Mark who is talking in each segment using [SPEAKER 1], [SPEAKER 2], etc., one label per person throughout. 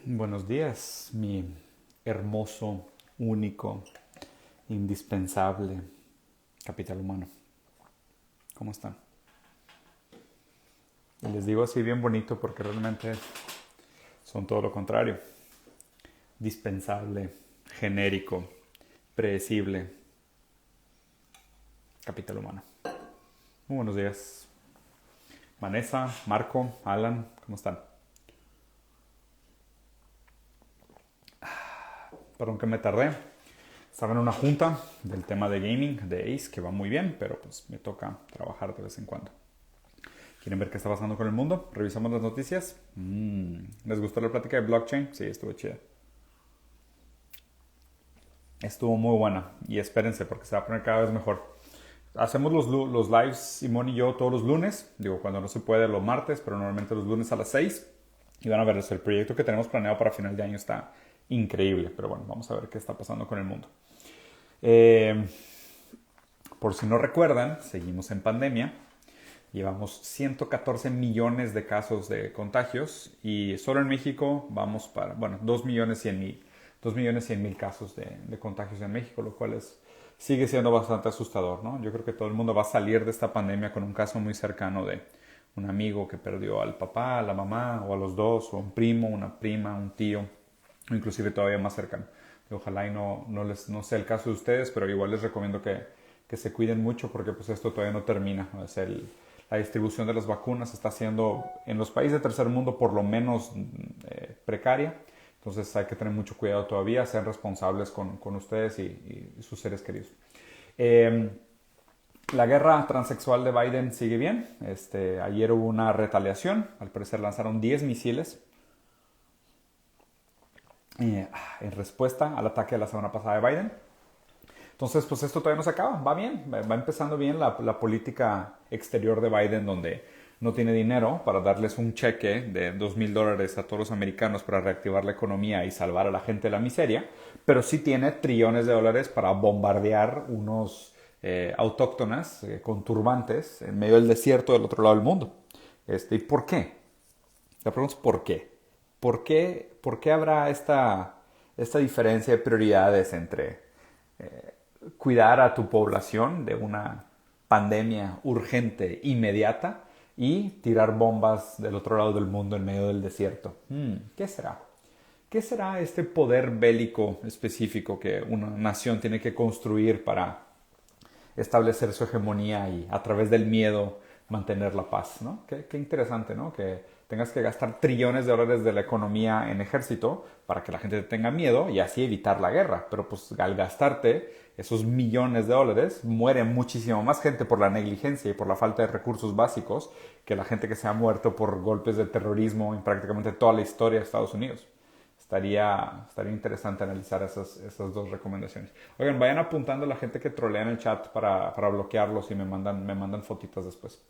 [SPEAKER 1] Buenos días, mi hermoso, único, indispensable capital humano. ¿Cómo están? Y les digo así bien bonito porque realmente son todo lo contrario. Dispensable, genérico, predecible, capital humano. Muy buenos días. Vanessa, Marco, Alan, ¿cómo están? Perdón que me tardé. Estaba en una junta del tema de gaming, de Ace, que va muy bien, pero pues me toca trabajar de vez en cuando. ¿Quieren ver qué está pasando con el mundo? Revisamos las noticias. ¿Les gustó la plática de blockchain? Sí, estuvo chida. Estuvo muy buena. Y espérense, porque se va a poner cada vez mejor. Hacemos los lives, Simón y yo, todos los lunes. Digo, cuando no se puede, los martes, pero normalmente los lunes a las 6. Y van a ver, el proyecto que tenemos planeado para final de año está increíble. Pero bueno, vamos a ver qué está pasando con el mundo. Eh, por si no recuerdan, seguimos en pandemia. Llevamos 114 millones de casos de contagios y solo en México vamos para, bueno, 2.100.000 casos de contagios en México, lo cual sigue siendo bastante asustador, ¿no? Yo creo que todo el mundo va a salir de esta pandemia con un caso muy cercano de un amigo que perdió al papá, a la mamá o a los dos, o un primo, una prima, un tío, o inclusive todavía más cercano. Ojalá y no sea el caso de ustedes, pero igual les recomiendo que se cuiden mucho porque pues esto todavía no termina. Es la distribución de las vacunas está siendo en los países de tercer mundo por lo menos precaria. Entonces hay que tener mucho cuidado todavía, sean responsables con ustedes y sus seres queridos. Eh, la guerra transexual de Biden sigue bien. Ayer hubo una retaliación. Al parecer lanzaron 10 misiles en respuesta al ataque de la semana pasada de Biden. Entonces, pues esto todavía no se acaba, va bien, va empezando bien la política exterior de Biden, donde no tiene dinero para darles un cheque de $2,000 a todos los americanos para reactivar la economía y salvar a la gente de la miseria, pero sí tiene trillones de dólares para bombardear unos autóctonas con turbantes en medio del desierto del otro lado del mundo. ¿Y por qué? La pregunta es ¿por qué? ¿Por qué habrá esta diferencia de prioridades entre cuidar a tu población de una pandemia urgente, inmediata, y tirar bombas del otro lado del mundo en medio del desierto? ¿Qué será? ¿Qué será este poder bélico específico que una nación tiene que construir para establecer su hegemonía y a través del miedo mantener la paz? ¿No? Qué interesante, ¿no? Que tengas que gastar trillones de dólares de la economía en ejército para que la gente tenga miedo y así evitar la guerra. Pero pues al gastarte esos millones de dólares, muere muchísimo más gente por la negligencia y por la falta de recursos básicos que la gente que se ha muerto por golpes de terrorismo en prácticamente toda la historia de Estados Unidos. Estaría interesante analizar esas dos recomendaciones. Oigan, vayan apuntando a la gente que trolea en el chat para bloquearlos y me mandan fotitas después.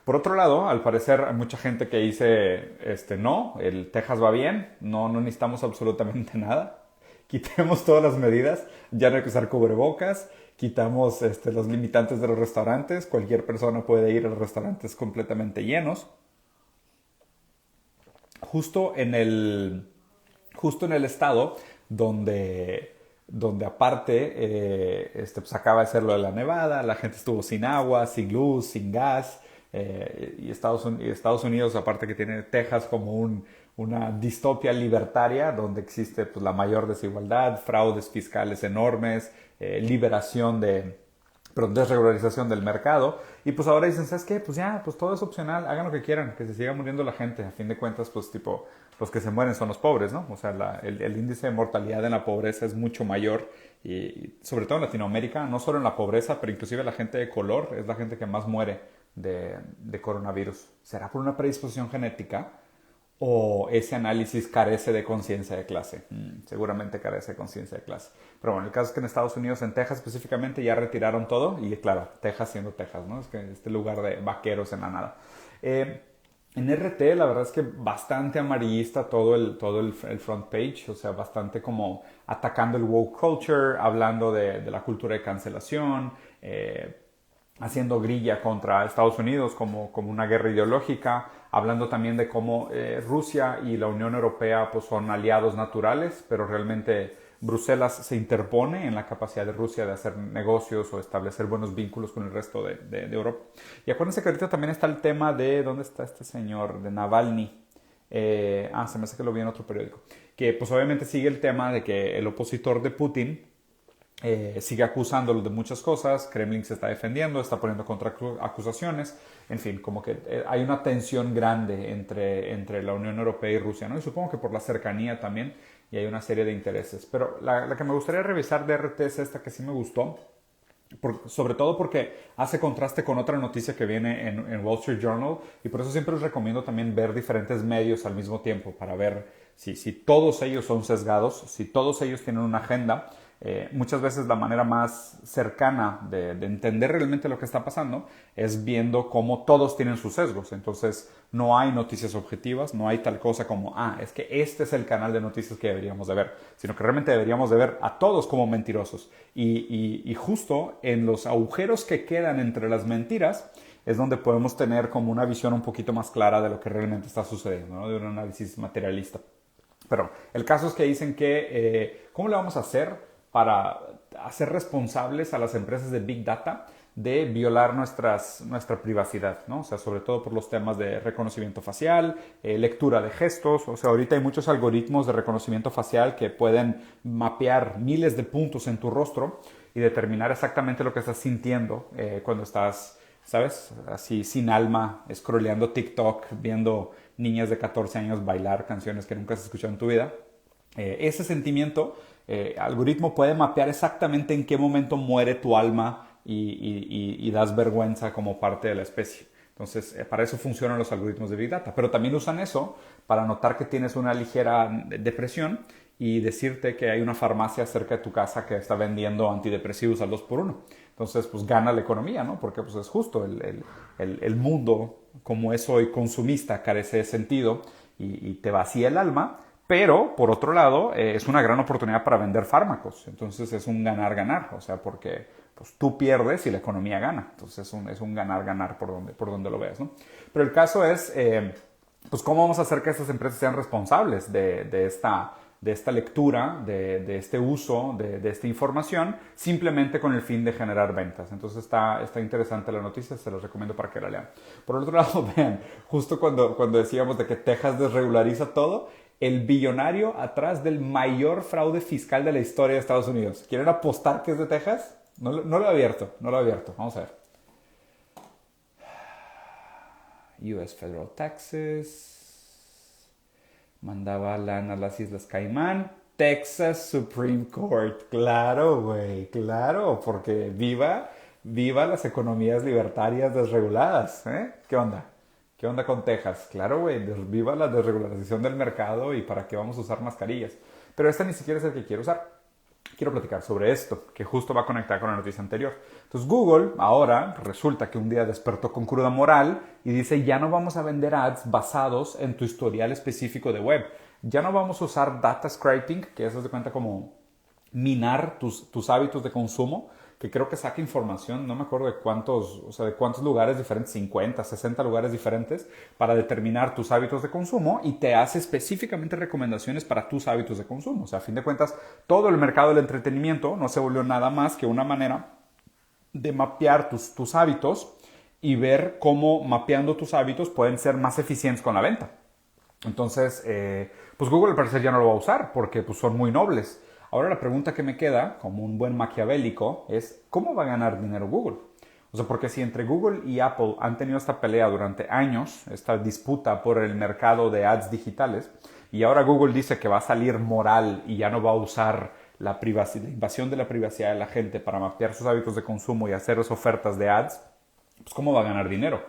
[SPEAKER 1] Por otro lado, al parecer hay mucha gente que dice, no, el Texas va bien, no necesitamos absolutamente nada. Quitemos todas las medidas, ya no hay que usar cubrebocas, quitamos los limitantes de los restaurantes, cualquier persona puede ir a los restaurantes completamente llenos. Justo en el, justo en el estado donde aparte pues acaba de ser lo de la nevada, la gente estuvo sin agua, sin luz, sin gas, y Estados Unidos, aparte que tiene Texas como una distopia libertaria donde existe pues, la mayor desigualdad, fraudes fiscales enormes, desregularización del mercado. Y pues ahora dicen, ¿sabes qué? Pues ya, pues todo es opcional, hagan lo que quieran, que se siga muriendo la gente. A fin de cuentas, pues tipo, los que se mueren son los pobres, ¿no? O sea, el índice de mortalidad en la pobreza es mucho mayor y sobre todo en Latinoamérica, no solo en la pobreza, pero inclusive la gente de color es la gente que más muere de coronavirus. ¿Será por una predisposición genética? ¿O ese análisis carece de conciencia de clase? Seguramente carece de conciencia de clase. Pero bueno, el caso es que en Estados Unidos, en Texas específicamente, ya retiraron todo. Y claro, Texas siendo Texas, ¿no? Es que este lugar de vaqueros en la nada. En RT, la verdad es que bastante amarillista todo el front page. O sea, bastante como atacando el woke culture, hablando de la cultura de cancelación. haciendo grilla contra Estados Unidos como una guerra ideológica, hablando también de cómo Rusia y la Unión Europea pues, son aliados naturales, pero realmente Bruselas se interpone en la capacidad de Rusia de hacer negocios o establecer buenos vínculos con el resto de Europa. Y acuérdense que ahorita también está el tema de, ¿dónde está este señor? De Navalny. Se me hace que lo vi en otro periódico. Que pues obviamente sigue el tema de que el opositor de Putin sigue acusándolo de muchas cosas, Kremlin se está defendiendo, está poniendo contra acusaciones, en fin, como que hay una tensión grande entre la Unión Europea y Rusia, ¿no? Y supongo que por la cercanía también, y hay una serie de intereses. Pero la que me gustaría revisar de RT es esta que sí me gustó, sobre todo porque hace contraste con otra noticia que viene en Wall Street Journal, y por eso siempre les recomiendo también ver diferentes medios al mismo tiempo para ver si todos ellos son sesgados, si todos ellos tienen una agenda. Muchas veces la manera más cercana de entender realmente lo que está pasando es viendo cómo todos tienen sus sesgos. Entonces no hay noticias objetivas, no hay tal cosa como, es que este es el canal de noticias que deberíamos de ver, sino que realmente deberíamos de ver a todos como mentirosos. Y justo en los agujeros que quedan entre las mentiras es donde podemos tener como una visión un poquito más clara de lo que realmente está sucediendo, ¿no? De un análisis materialista. Pero el caso es que dicen que, ¿cómo le vamos a hacer para hacer responsables a las empresas de Big Data de violar nuestra privacidad, ¿no? O sea, sobre todo por los temas de reconocimiento facial, lectura de gestos. O sea, ahorita hay muchos algoritmos de reconocimiento facial que pueden mapear miles de puntos en tu rostro y determinar exactamente lo que estás sintiendo cuando estás, ¿sabes? Así sin alma, scrolleando TikTok, viendo niñas de 14 años bailar canciones que nunca has escuchado en tu vida. Ese sentimiento, algoritmo puede mapear exactamente en qué momento muere tu alma y das vergüenza como parte de la especie. Entonces, para eso funcionan los algoritmos de Big Data. Pero también usan eso para notar que tienes una ligera depresión y decirte que hay una farmacia cerca de tu casa que está vendiendo antidepresivos al 2x1. Entonces, pues gana la economía, ¿no? Porque pues, es justo el mundo, como es hoy consumista, carece de sentido y te vacía el alma. Pero, por otro lado, es una gran oportunidad para vender fármacos. Entonces, es un ganar-ganar. O sea, porque pues, tú pierdes y la economía gana. Entonces, es un ganar-ganar por donde lo veas, ¿no? Pero el caso es, pues, ¿cómo vamos a hacer que estas empresas sean responsables de esta lectura, de este uso, de esta información, simplemente con el fin de generar ventas? Entonces, está interesante la noticia. Se los recomiendo para que la lean. Por otro lado, vean, justo cuando decíamos de que Texas desregulariza todo, el billonario atrás del mayor fraude fiscal de la historia de Estados Unidos. ¿Quieren apostar que es de Texas? No lo he abierto, Vamos a ver. US Federal Taxes. Mandaba lana a las Islas Caimán. Texas Supreme Court. Claro, güey, claro, porque viva las economías libertarias desreguladas. ¿Qué onda? ¿Qué onda con Texas? Claro, güey, viva la desregularización del mercado y para qué vamos a usar mascarillas. Pero este ni siquiera es el que quiero usar. Quiero platicar sobre esto, que justo va a conectar con la noticia anterior. Entonces Google ahora resulta que un día despertó con cruda moral y dice, ya no vamos a vender ads basados en tu historial específico de web. Ya no vamos a usar data scraping, que eso se cuenta como minar tus hábitos de consumo, que creo que saca información, no me acuerdo de cuántos lugares diferentes, 50, 60 lugares diferentes, para determinar tus hábitos de consumo y te hace específicamente recomendaciones para tus hábitos de consumo. O sea, a fin de cuentas, todo el mercado del entretenimiento no se volvió nada más que una manera de mapear tus hábitos y ver cómo mapeando tus hábitos pueden ser más eficientes con la venta. Entonces, pues Google al parecer ya no lo va a usar porque pues, son muy nobles. Ahora la pregunta que me queda, como un buen maquiavélico, es ¿cómo va a ganar dinero Google? O sea, porque si entre Google y Apple han tenido esta pelea durante años, esta disputa por el mercado de ads digitales, y ahora Google dice que va a salir moral y ya no va a usar la invasión de la privacidad de la gente para mapear sus hábitos de consumo y hacer ofertas de ads, pues ¿cómo va a ganar dinero?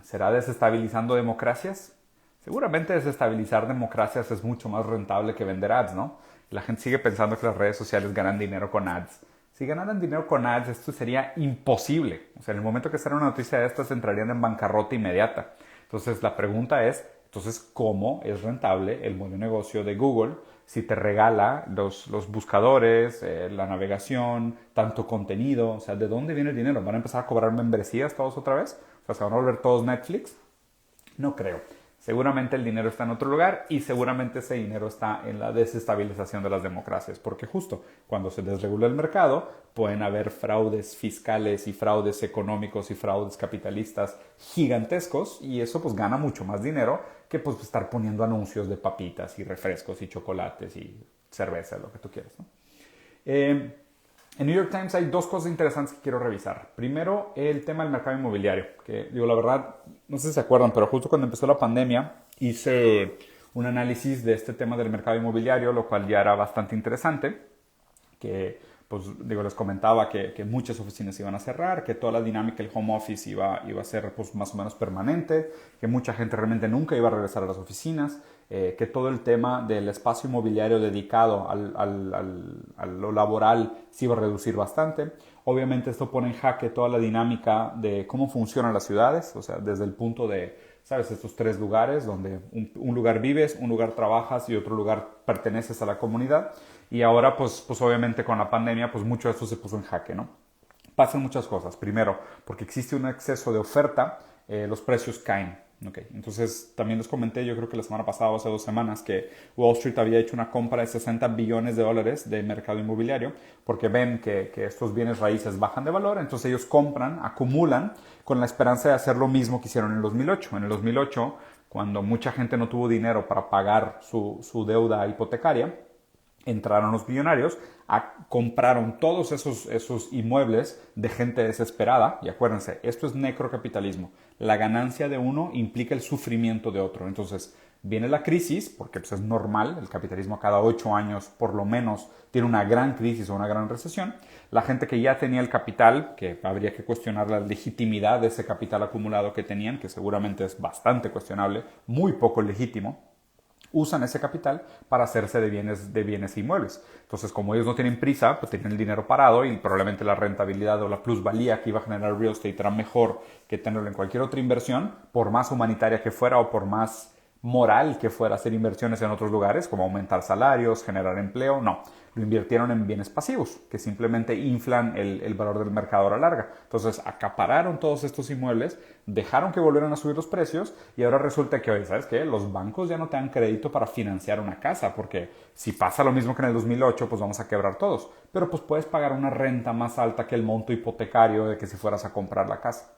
[SPEAKER 1] ¿Será desestabilizando democracias? Seguramente desestabilizar democracias es mucho más rentable que vender ads, ¿no? La gente sigue pensando que las redes sociales ganan dinero con ads. Si ganaran dinero con ads, esto sería imposible. O sea, en el momento que saliera una noticia de estas, entrarían en bancarrota inmediata. Entonces, la pregunta es, ¿cómo es rentable el modelo de negocio de Google si te regala los buscadores, la navegación, tanto contenido, o sea, ¿de dónde viene el dinero? ¿Van a empezar a cobrar membresías todos otra vez? O sea, ¿se van a volver todos Netflix? No creo. Seguramente el dinero está en otro lugar y seguramente ese dinero está en la desestabilización de las democracias, porque justo cuando se desregula el mercado pueden haber fraudes fiscales y fraudes económicos y fraudes capitalistas gigantescos y eso pues gana mucho más dinero que pues estar poniendo anuncios de papitas y refrescos y chocolates y cerveza, lo que tú quieras, ¿no? En New York Times hay dos cosas interesantes que quiero revisar. Primero, el tema del mercado inmobiliario, que digo la verdad, no sé si se acuerdan, pero justo cuando empezó la pandemia hice un análisis de este tema del mercado inmobiliario, lo cual ya era bastante interesante, que pues digo, les comentaba que muchas oficinas iban a cerrar, que toda la dinámica del home office iba a ser pues, más o menos permanente, que mucha gente realmente nunca iba a regresar a las oficinas, que todo el tema del espacio inmobiliario dedicado a lo laboral se iba a reducir bastante. Obviamente esto pone en jaque toda la dinámica de cómo funcionan las ciudades, o sea, desde el punto de, ¿sabes? Estos tres lugares donde un lugar vives, un lugar trabajas y otro lugar perteneces a la comunidad. Y ahora, pues obviamente con la pandemia, pues mucho de esto se puso en jaque, ¿no? Pasan muchas cosas. Primero, porque existe un exceso de oferta, los precios caen. Okay. Entonces, también les comenté, yo creo que la semana pasada o hace 2 semanas, que Wall Street había hecho una compra de $60 billones de mercado inmobiliario porque ven que estos bienes raíces bajan de valor, entonces ellos compran, acumulan con la esperanza de hacer lo mismo que hicieron en el 2008. En el 2008, cuando mucha gente no tuvo dinero para pagar su deuda hipotecaria, entraron los millonarios, compraron todos esos inmuebles de gente desesperada. Y acuérdense, esto es necrocapitalismo. La ganancia de uno implica el sufrimiento de otro. Entonces, viene la crisis, porque pues, es normal, el capitalismo cada 8 años por lo menos tiene una gran crisis o una gran recesión. La gente que ya tenía el capital, que habría que cuestionar la legitimidad de ese capital acumulado que tenían, que seguramente es bastante cuestionable, muy poco legítimo, usan ese capital para hacerse de bienes e inmuebles. Entonces, como ellos no tienen prisa, pues tienen el dinero parado y probablemente la rentabilidad o la plusvalía que iba a generar real estate era mejor que tenerlo en cualquier otra inversión, por más humanitaria que fuera o por más moral que fuera hacer inversiones en otros lugares, como aumentar salarios, generar empleo. No, lo invirtieron en bienes pasivos, que simplemente inflan el valor del mercado a la larga. Entonces, acapararon todos estos inmuebles, dejaron que volvieran a subir los precios y ahora resulta que, oye, ¿sabes qué? Los bancos ya no te dan crédito para financiar una casa, porque si pasa lo mismo que en el 2008, pues vamos a quebrar todos. Pero pues puedes pagar una renta más alta que el monto hipotecario de que si fueras a comprar la casa.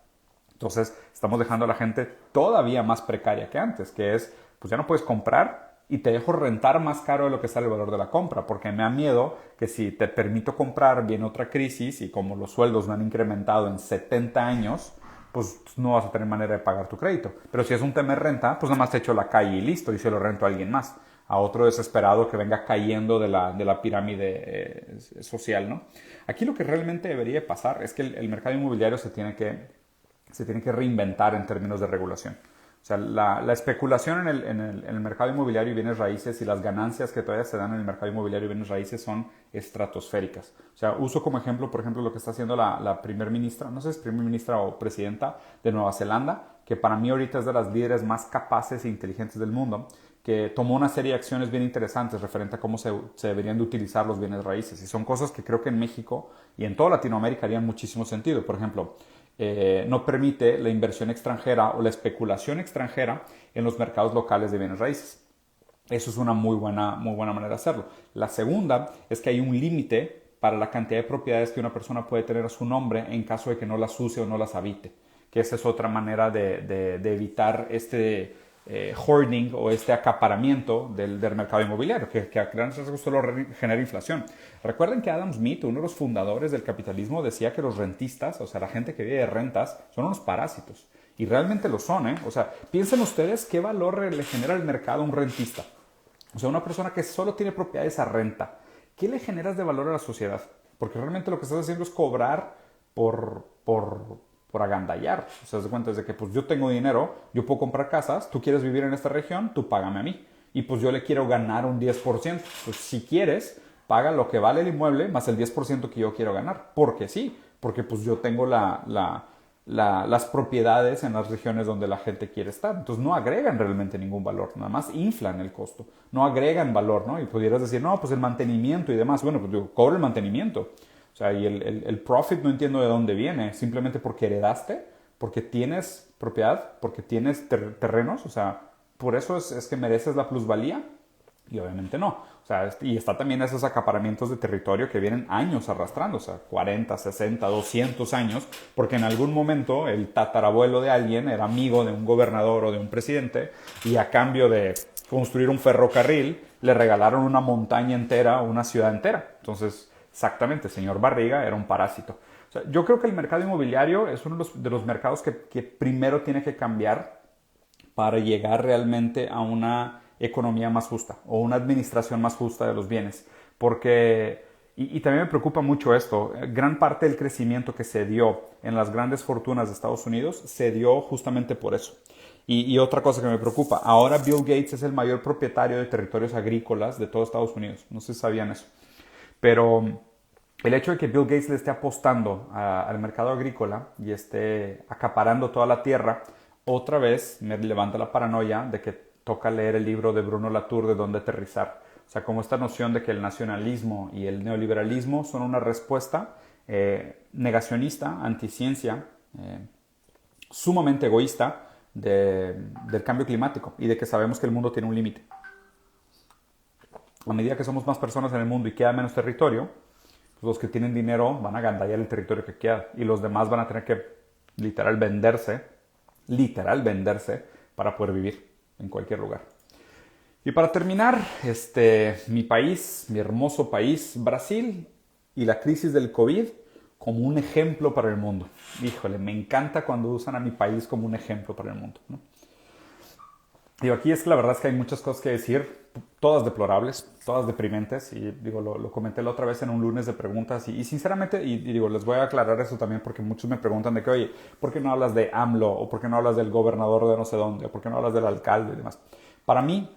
[SPEAKER 1] Entonces, estamos dejando a la gente todavía más precaria que antes, que es, pues ya no puedes comprar y te dejo rentar más caro de lo que sale el valor de la compra, porque me da miedo que si te permito comprar viene otra crisis y como los sueldos no han incrementado en 70 años, pues no vas a tener manera de pagar tu crédito. Pero si es un tema de renta, pues nada más te echo la calle y listo, y se lo rento a alguien más, a otro desesperado que venga cayendo de la pirámide social, ¿no? Aquí lo que realmente debería pasar es que el mercado inmobiliario se tiene que reinventar en términos de regulación. O sea, la especulación en el mercado inmobiliario y bienes raíces y las ganancias que todavía se dan en el mercado inmobiliario y bienes raíces son estratosféricas. O sea, uso como ejemplo, por ejemplo, lo que está haciendo la primer ministra, no sé si es primer ministra o presidenta de Nueva Zelanda, que para mí ahorita es de las líderes más capaces e inteligentes del mundo, que tomó una serie de acciones bien interesantes referente a cómo se deberían de utilizar los bienes raíces. Y son cosas que creo que en México y en toda Latinoamérica harían muchísimo sentido. Por ejemplo, no permite la inversión extranjera o la especulación extranjera en los mercados locales de bienes raíces. Eso es una muy buena manera de hacerlo. La segunda es que hay un límite para la cantidad de propiedades que una persona puede tener a su nombre en caso de que no las use o no las habite. Que esa es otra manera de evitar este hoarding o este acaparamiento del mercado inmobiliario, que a grandes rasgos solo genera inflación. Recuerden que Adam Smith, uno de los fundadores del capitalismo, decía que los rentistas, o sea, la gente que vive de rentas, son unos parásitos. Y realmente lo son, ¿eh? O sea, piensen ustedes qué valor le genera al mercado a un rentista. O sea, una persona que solo tiene propiedades a renta. ¿Qué le generas de valor a la sociedad? Porque realmente lo que estás haciendo es cobrar por agandallar. O sea, se cuenta desde que pues yo tengo dinero, yo puedo comprar casas, tú quieres vivir en esta región, tú págame a mí. Y pues yo le quiero ganar un 10%. Pues si quieres, paga lo que vale el inmueble más el 10% que yo quiero ganar. Porque sí, porque pues yo tengo la las propiedades en las regiones donde la gente quiere estar. Entonces no agregan realmente ningún valor, nada más inflan el costo, no agregan valor, ¿no? Y pudieras decir, no, pues el mantenimiento y demás, bueno, pues digo, cobra el mantenimiento. O sea, y el profit no entiendo de dónde viene, simplemente porque heredaste, porque tienes propiedad, porque tienes terrenos, o sea, por eso es que mereces la plusvalía. Y obviamente no. O sea, y está también esos acaparamientos de territorio que vienen años arrastrando, o sea, 40, 60, 200 años, porque en algún momento el tatarabuelo de alguien era amigo de un gobernador o de un presidente y a cambio de construir un ferrocarril le regalaron una montaña entera o una ciudad entera. Entonces, exactamente, señor Barriga era un parásito. O sea, yo creo que el mercado inmobiliario es uno de los mercados que primero tiene que cambiar para llegar realmente a una economía más justa o una administración más justa de los bienes. Porque, y también me preocupa mucho esto, gran parte del crecimiento que se dio en las grandes fortunas de Estados Unidos se dio justamente por eso. Y otra cosa que me preocupa, ahora Bill Gates es el mayor propietario de territorios agrícolas de todo Estados Unidos. No sé si sabían eso. Pero el hecho de que Bill Gates le esté apostando al mercado agrícola y esté acaparando toda la tierra, otra vez me levanta la paranoia de que toca leer el libro de Bruno Latour de Dónde aterrizar. O sea, como esta noción de que el nacionalismo y el neoliberalismo son una respuesta negacionista, anticiencia, sumamente egoísta del cambio climático y de que sabemos que el mundo tiene un límite. A medida que somos más personas en el mundo y queda menos territorio, pues los que tienen dinero van a agandallar el territorio que queda y los demás van a tener que literal venderse para poder vivir en cualquier lugar. Y para terminar, mi país, mi hermoso país, Brasil, y la crisis del COVID como un ejemplo para el mundo. Híjole, me encanta cuando usan a mi país como un ejemplo para el mundo, ¿no? Digo, aquí es que la verdad es que hay muchas cosas que decir, todas deplorables, todas deprimentes, y digo, lo comenté la otra vez en un lunes de preguntas, y sinceramente, y digo, les voy a aclarar eso también porque muchos me preguntan de que, oye, ¿por qué no hablas de AMLO? ¿O por qué no hablas del gobernador de no sé dónde? ¿O por qué no hablas del alcalde y demás? Para mí,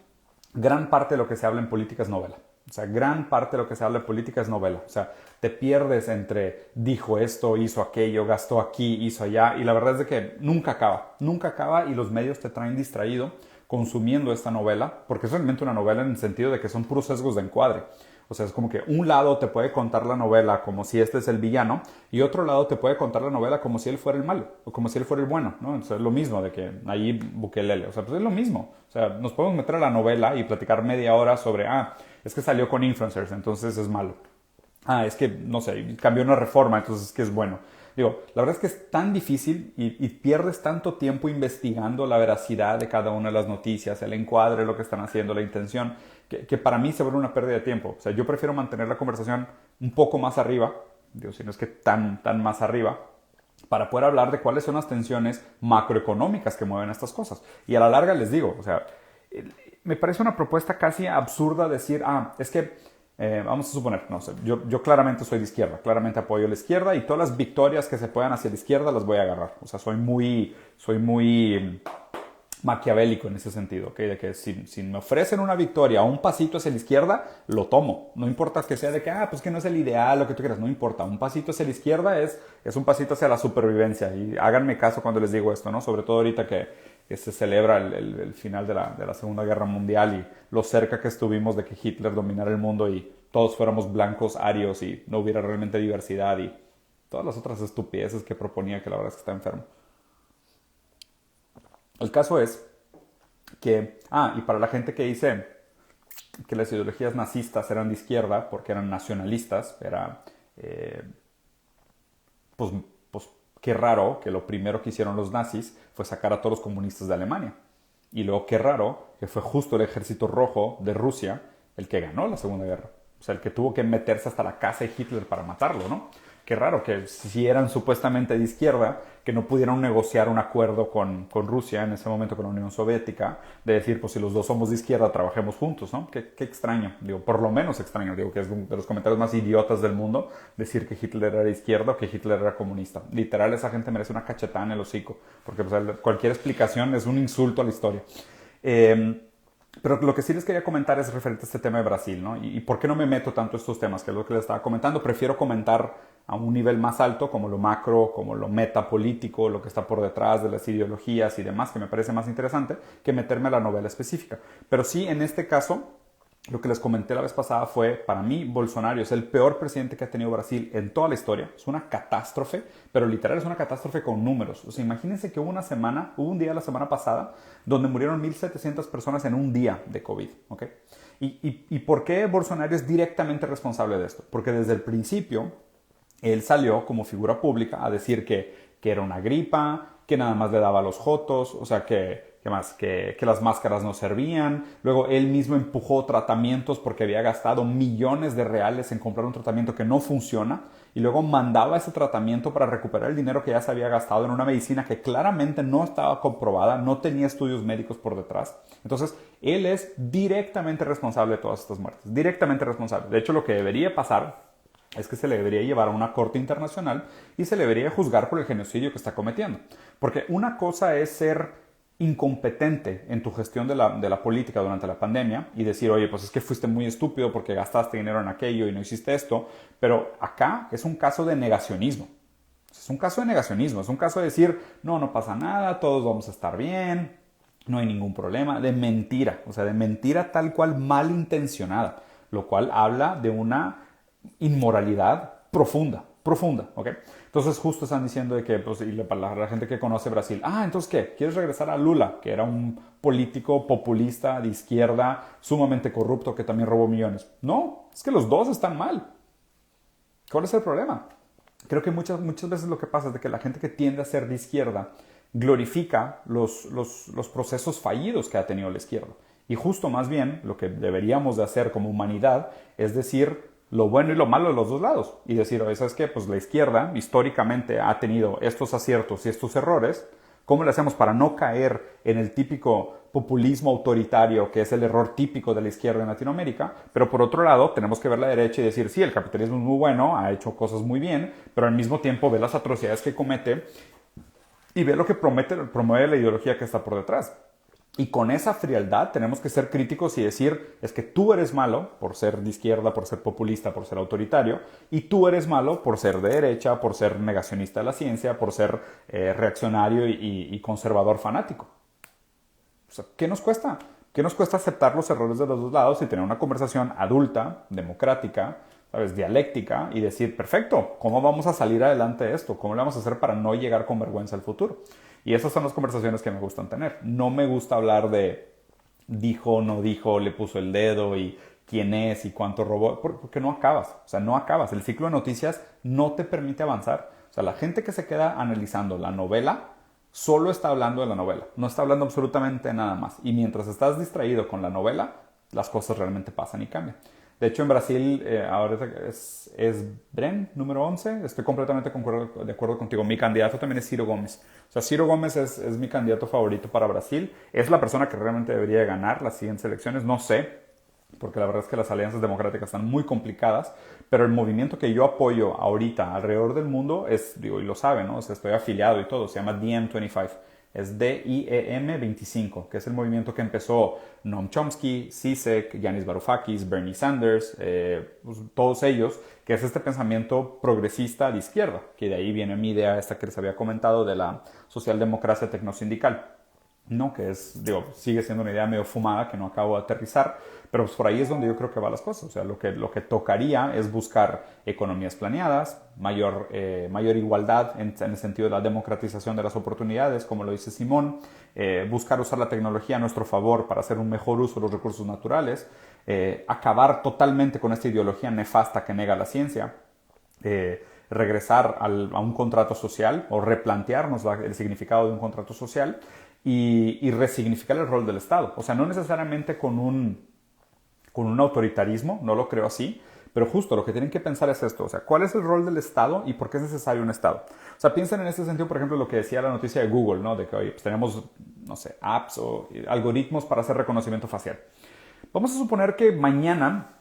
[SPEAKER 1] gran parte de lo que se habla en política es novela. O sea, gran parte de lo que se habla en política es novela. O sea, te pierdes entre dijo esto, hizo aquello, gastó aquí, hizo allá, y la verdad es de que nunca acaba y los medios te traen distraído consumiendo esta novela, porque es realmente una novela en el sentido de que son puros sesgos de encuadre. O sea, es como que un lado te puede contar la novela como si este es el villano y otro lado te puede contar la novela como si él fuera el malo o como si él fuera el bueno, ¿no? Entonces es lo mismo de que Nayib Bukele, o sea, pues es lo mismo. O sea, nos podemos meter a la novela y platicar media hora sobre, es que salió con influencers, entonces es malo. Es que, no sé, cambió una reforma, entonces es que es bueno. Digo, la verdad es que es tan difícil y pierdes tanto tiempo investigando la veracidad de cada una de las noticias, el encuadre, lo que están haciendo, la intención, que para mí se vuelve una pérdida de tiempo. O sea, yo prefiero mantener la conversación un poco más arriba, digo, si no es que tan más arriba, para poder hablar de cuáles son las tensiones macroeconómicas que mueven estas cosas. Y a la larga les digo, o sea, me parece una propuesta casi absurda decir, es que vamos a suponer, no sé, yo claramente soy de izquierda, claramente apoyo a la izquierda y todas las victorias que se puedan hacia la izquierda las voy a agarrar. O sea, soy muy maquiavélico en ese sentido, ¿ok? De que si me ofrecen una victoria o un pasito hacia la izquierda, lo tomo. No importa que sea de que, pues que no es el ideal, lo que tú quieras, no importa. Un pasito hacia la izquierda es un pasito hacia la supervivencia. Y háganme caso cuando les digo esto, ¿no? Sobre todo ahorita que se celebra el final de la Segunda Guerra Mundial y lo cerca que estuvimos de que Hitler dominara el mundo y todos fuéramos blancos, arios y no hubiera realmente diversidad y todas las otras estupideces que proponía, que la verdad es que está enfermo. El caso es que, y para la gente que dice que las ideologías nazistas eran de izquierda porque eran nacionalistas, pues qué raro que lo primero que hicieron los nazis fue sacar a todos los comunistas de Alemania. Y luego qué raro que fue justo el ejército rojo de Rusia el que ganó la Segunda Guerra. O sea, el que tuvo que meterse hasta la casa de Hitler para matarlo, ¿no? Qué raro que si eran supuestamente de izquierda, que no pudieron negociar un acuerdo con Rusia, en ese momento con la Unión Soviética, de decir, pues si los dos somos de izquierda, trabajemos juntos, ¿no? Qué extraño, digo, por lo menos extraño, digo, que es de los comentarios más idiotas del mundo, decir que Hitler era de izquierda o que Hitler era comunista. Literal, esa gente merece una cachetada en el hocico, porque pues, cualquier explicación es un insulto a la historia. Pero lo que sí les quería comentar es referente a este tema de Brasil, ¿no? Y por qué no me meto tanto en estos temas, que es lo que les estaba comentando. Prefiero comentar a un nivel más alto, como lo macro, como lo metapolítico, lo que está por detrás de las ideologías y demás, que me parece más interesante, que meterme a la novela específica. Pero sí, en este caso, lo que les comenté la vez pasada fue, para mí, Bolsonaro es el peor presidente que ha tenido Brasil en toda la historia. Es una catástrofe, pero literal es una catástrofe con números. O sea, imagínense que hubo un día la semana pasada, donde murieron 1.700 personas en un día de COVID, ¿ok? ¿Y por qué Bolsonaro es directamente responsable de esto? Porque desde el principio, él salió como figura pública a decir que era una gripa, que nada más le daba a los jotos, o sea, ¿qué más? Que las máscaras no servían. Luego él mismo empujó tratamientos porque había gastado millones de reales en comprar un tratamiento que no funciona y luego mandaba ese tratamiento para recuperar el dinero que ya se había gastado en una medicina que claramente no estaba comprobada, no tenía estudios médicos por detrás. Entonces, él es directamente responsable de todas estas muertes, directamente responsable. De hecho, lo que debería pasar es que se le debería llevar a una corte internacional y se le debería juzgar por el genocidio que está cometiendo. Porque una cosa es ser incompetente en tu gestión de la política durante la pandemia y decir, oye, pues es que fuiste muy estúpido porque gastaste dinero en aquello y no hiciste esto, pero acá es un caso de negacionismo. Es un caso de negacionismo, es un caso de decir, no, no pasa nada, todos vamos a estar bien, no hay ningún problema, de mentira, o sea, de mentira tal cual malintencionada, lo cual habla de una inmoralidad profunda, profunda, ¿ok? Entonces justo están diciendo de que, pues, y para la gente que conoce Brasil, entonces ¿qué? ¿Quieres regresar a Lula, que era un político populista de izquierda, sumamente corrupto, que también robó millones? No, es que los dos están mal. ¿Cuál es el problema? Creo que muchas veces lo que pasa es de que la gente que tiende a ser de izquierda glorifica los procesos fallidos que ha tenido la izquierda. Y justo más bien lo que deberíamos de hacer como humanidad es decir lo bueno y lo malo de los dos lados. Y decir, oye, ¿sabes qué? Pues la izquierda históricamente ha tenido estos aciertos y estos errores. ¿Cómo le hacemos para no caer en el típico populismo autoritario, que es el error típico de la izquierda en Latinoamérica? Pero por otro lado, tenemos que ver la derecha y decir, sí, el capitalismo es muy bueno, ha hecho cosas muy bien, pero al mismo tiempo ve las atrocidades que comete y ve lo que promueve la ideología que está por detrás. Y con esa frialdad tenemos que ser críticos y decir, es que tú eres malo por ser de izquierda, por ser populista, por ser autoritario, y tú eres malo por ser de derecha, por ser negacionista de la ciencia, por ser reaccionario y conservador fanático. O sea, ¿qué nos cuesta? ¿Qué nos cuesta aceptar los errores de los dos lados y tener una conversación adulta, democrática, ¿sabes? Dialéctica y decir, perfecto, ¿cómo vamos a salir adelante de esto? ¿Cómo lo vamos a hacer para no llegar con vergüenza al futuro? Y esas son las conversaciones que me gustan tener. No me gusta hablar de dijo, no dijo, le puso el dedo y quién es y cuánto robó, porque no acabas. O sea, no acabas. El ciclo de noticias no te permite avanzar. O sea, la gente que se queda analizando la novela solo está hablando de la novela. No está hablando absolutamente nada más. Y mientras estás distraído con la novela, las cosas realmente pasan y cambian. De hecho, en Brasil, ahora es Bren, número 11. Estoy completamente de acuerdo contigo. Mi candidato también es Ciro Gómez. O sea, Ciro Gómez es mi candidato favorito para Brasil. Es la persona que realmente debería ganar las siguientes elecciones. No sé, porque la verdad es que las alianzas democráticas están muy complicadas, pero el movimiento que yo apoyo ahorita alrededor del mundo es, digo, y lo saben, ¿no? O sea, estoy afiliado y todo, se llama DiEM25. Es DIEM25, que es el movimiento que empezó Noam Chomsky, Zizek, Yanis Varoufakis, Bernie Sanders, pues, todos ellos, que es este pensamiento progresista de izquierda, que de ahí viene mi idea esta que les había comentado de la socialdemocracia tecnosindical, ¿no? Que es, digo, sigue siendo una idea medio fumada que no acabo de aterrizar, pero pues por ahí es donde yo creo que van las cosas. O sea, lo que tocaría es buscar economías planeadas, mayor igualdad en el sentido de la democratización de las oportunidades, como lo dice Simón, buscar usar la tecnología a nuestro favor para hacer un mejor uso de los recursos naturales, acabar totalmente con esta ideología nefasta que nega la ciencia, regresar a un contrato social o replantearnos el significado de un contrato social y resignificar el rol del Estado. O sea, no necesariamente con un autoritarismo, no lo creo así, pero justo lo que tienen que pensar es esto, o sea, ¿cuál es el rol del Estado y por qué es necesario un Estado? O sea, piensen en este sentido, por ejemplo, lo que decía la noticia de Google, ¿no? De que, oye, pues tenemos, no sé, apps o algoritmos para hacer reconocimiento facial. Vamos a suponer que mañana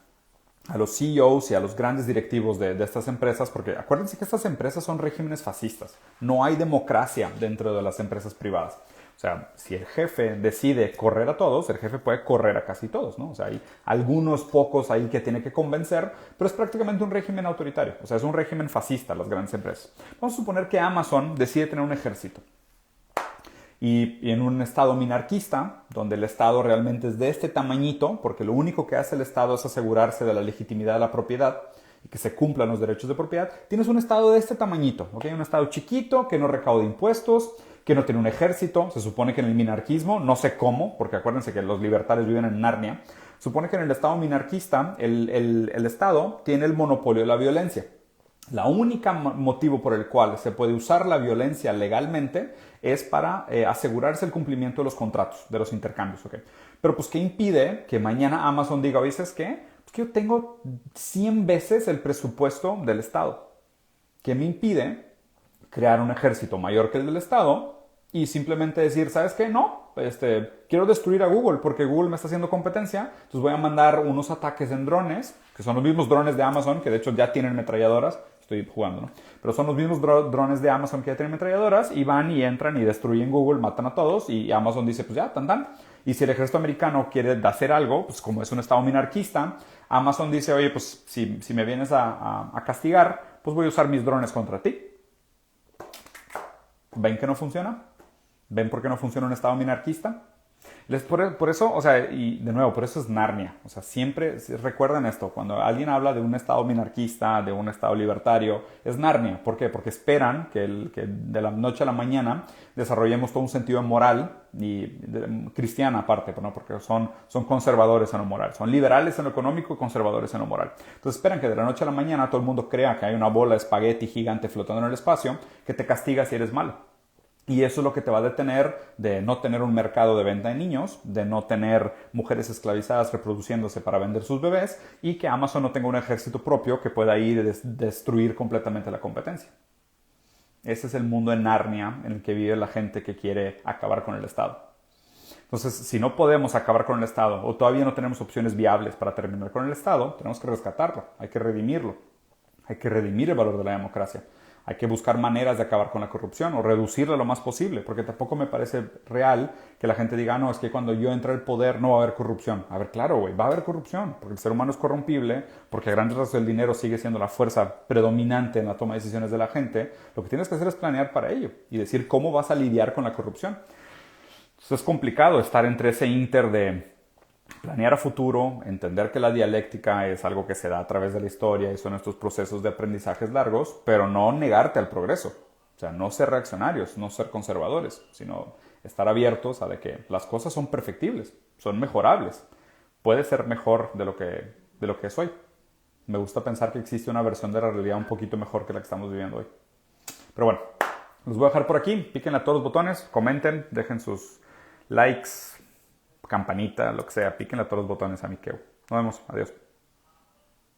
[SPEAKER 1] a los CEOs y a los grandes directivos de estas empresas, porque acuérdense que estas empresas son regímenes fascistas, no hay democracia dentro de las empresas privadas. O sea, si el jefe decide correr a todos, el jefe puede correr a casi todos, ¿no? O sea, hay algunos pocos ahí que tiene que convencer, pero es prácticamente un régimen autoritario. O sea, es un régimen fascista, las grandes empresas. Vamos a suponer que Amazon decide tener un ejército. Y en un estado minarquista, donde el estado realmente es de este tamañito, porque lo único que hace el estado es asegurarse de la legitimidad de la propiedad y que se cumplan los derechos de propiedad, tienes un estado de este tamañito, ¿ok? Un estado chiquito que no recauda impuestos, que no tiene un ejército. Se supone que en el minarquismo, no sé cómo, porque acuérdense que los libertarios viven en Narnia, supone que en el estado minarquista el estado tiene el monopolio de la violencia. La única motivo por el cual se puede usar la violencia legalmente es para asegurarse el cumplimiento de los contratos, de los intercambios, ¿ok? Pero pues, ¿qué impide que mañana Amazon diga, oye, ¿sabes qué? Pues que yo tengo 100 veces el presupuesto del Estado. ¿Qué me impide crear un ejército mayor que el del Estado y simplemente decir, ¿sabes qué? No, quiero destruir a Google porque Google me está haciendo competencia, entonces voy a mandar unos ataques en drones, que son los mismos drones de Amazon, que de hecho ya tienen metralladoras, estoy jugando, ¿no? Pero son los mismos drones de Amazon que ya tienen metralladoras y van y entran y destruyen Google, matan a todos y Amazon dice, pues ya, tan tan. Y si el ejército americano quiere hacer algo, pues como es un estado minarquista, Amazon dice, oye, pues si me vienes a castigar, pues voy a usar mis drones contra ti. ¿Ven que no funciona? ¿Ven por qué no funciona un estado minarquista? Por eso, o sea, y de nuevo, por eso es Narnia. O sea, siempre recuerden esto, cuando alguien habla de un estado minarquista, de un estado libertario, es Narnia. ¿Por qué? Porque esperan que de la noche a la mañana desarrollemos todo un sentido moral y cristiana aparte, ¿no? Porque son conservadores en lo moral. Son liberales en lo económico y conservadores en lo moral. Entonces esperan que de la noche a la mañana todo el mundo crea que hay una bola de espagueti gigante flotando en el espacio que te castiga si eres malo. Y eso es lo que te va a detener de no tener un mercado de venta de niños, de no tener mujeres esclavizadas reproduciéndose para vender sus bebés y que Amazon no tenga un ejército propio que pueda ir y destruir completamente la competencia. Ese es el mundo de Narnia en el que vive la gente que quiere acabar con el Estado. Entonces, si no podemos acabar con el Estado o todavía no tenemos opciones viables para terminar con el Estado, tenemos que rescatarlo, hay que redimirlo, hay que redimir el valor de la democracia. Hay que buscar maneras de acabar con la corrupción o reducirla lo más posible, porque tampoco me parece real que la gente diga, no, es que cuando yo entre al poder no va a haber corrupción. A ver, claro, güey, va a haber corrupción, porque el ser humano es corrompible, porque a grandes rasgos el dinero sigue siendo la fuerza predominante en la toma de decisiones de la gente. Lo que tienes que hacer es planear para ello y decir cómo vas a lidiar con la corrupción. Entonces es complicado estar entre ese ínter de planear a futuro, entender que la dialéctica es algo que se da a través de la historia y son estos procesos de aprendizajes largos, pero no negarte al progreso. O sea, no ser reaccionarios, no ser conservadores, sino estar abiertos a de que las cosas son perfectibles, son mejorables. Puede ser mejor de lo que es hoy. Me gusta pensar que existe una versión de la realidad un poquito mejor que la que estamos viviendo hoy. Pero bueno, los voy a dejar por aquí. Píquenle a todos los botones, comenten, dejen sus likes, campanita, lo que sea, píquenle a todos los botones a mi Keu. Nos vemos, adiós.